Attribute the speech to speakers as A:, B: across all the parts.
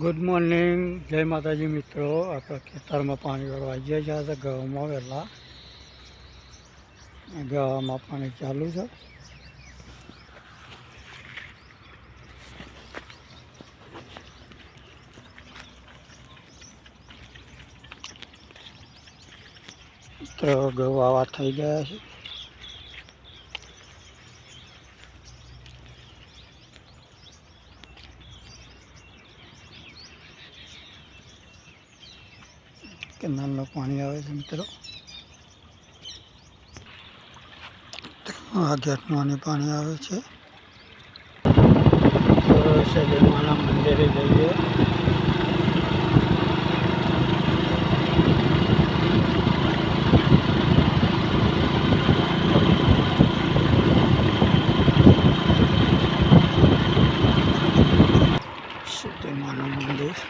A: Good morning जय माताजी मित्रों। आप खेतर में पानी भरवा गए छे गव में वेला गव में पानी चालू है। तो गव आवा थई गया है। केनाल में पानी आवे छे मित्रों। आ गेट में पानी आवे छे। तो सजनवाना मंदिर जाइए। सजनवाना मंदिर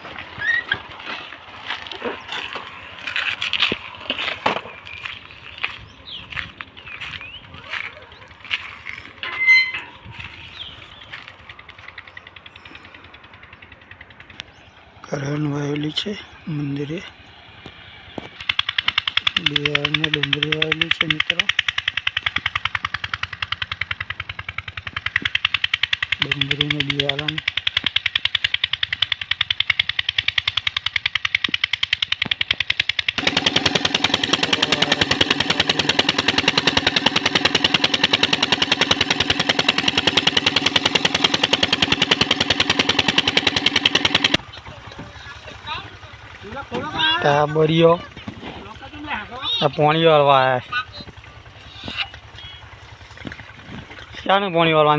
A: करण वायली है। मंदिरे बिहार में डूंगरी वायली है मित्रों। डूंगरी में बिहार बरियो पानी वालवा है। क्या पानी वालवा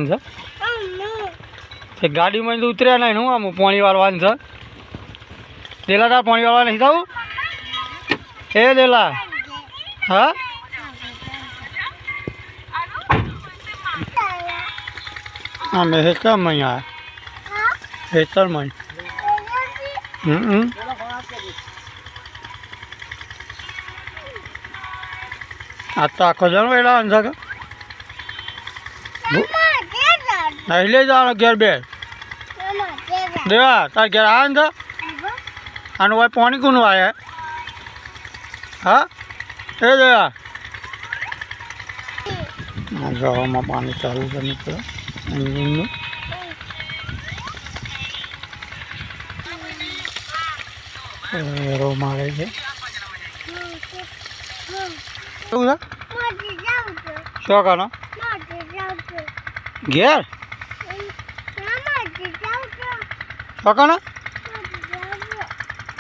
A: है गाड़ी में तो उतरिया नहीं हूँ आम पानी वालवा है। देला तार पानी वालवा नहीं था ए देला हाँ हाँ मैं हेतर में आया हेतर में आज तो आखो जन वेला अंजा का नहीं ले जाना घर बे देवा तार घर आन था अन वही पानी कौन आया हाँ ए देवा गाँव में पानी चालू करने का इंजन में रो मारे है क्या करना घेर क्या करना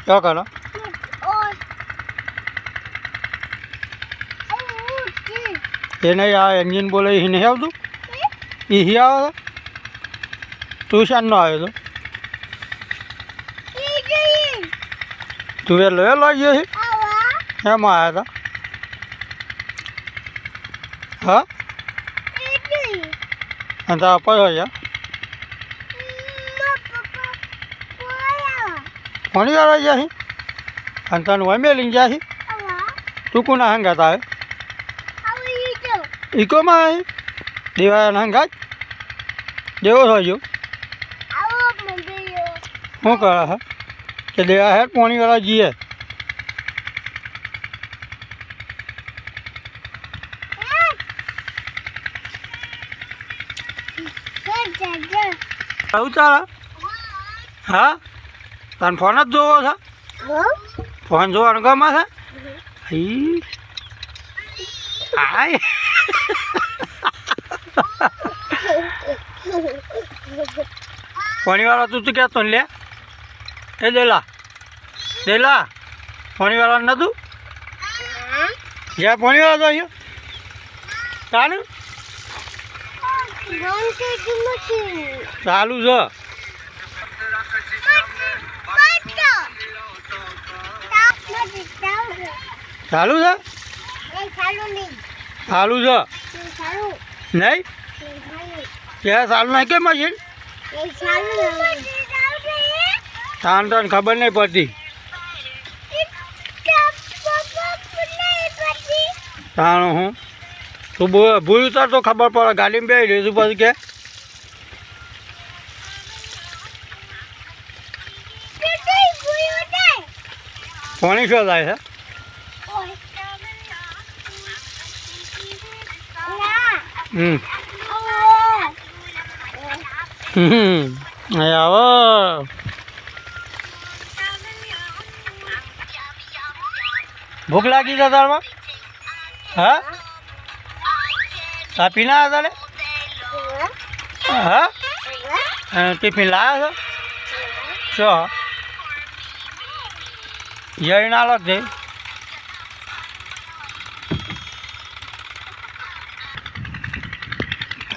A: क्या करना ये नहीं आ इंजन बोले ही नहीं तू यही आ तू शान आए तो तू ले लो ये है मैं आया था हाँ अंता आप हो जा पानी आ रहा है अंता वही मेलिंग जा तू कौन हंगाता है इको में है देवा हंगा देवो हो जो हूँ करा है कि देवा है पानी वाला जी है उतारा हाँ तन फोन जो था फोन जो गमा था आय पानी वाला तू तो क्या सुन लिया ए देला देला पानी वाला ना तू क्या पानी वाला तो चालू चालू है चालू है चालू है नहीं क्या चालू नहीं क्या मशीन तान तान खबर नहीं पड़ती तान हूँ तू भूल उतर तो खबर पड़ा गाड़ी में बैठ तू बस के પાણી શું થાય છે? આવો ભૂખ લાગી છે તારમાં? હા ચા પીના હતા ને? હા ટિફિન લાવ્યા છો? શું જઈને અલગ છે?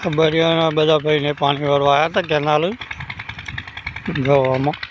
A: ખબર બધા ભાઈને પાણી ભરવા આવ્યા હતા કેનાલ જોવામાં.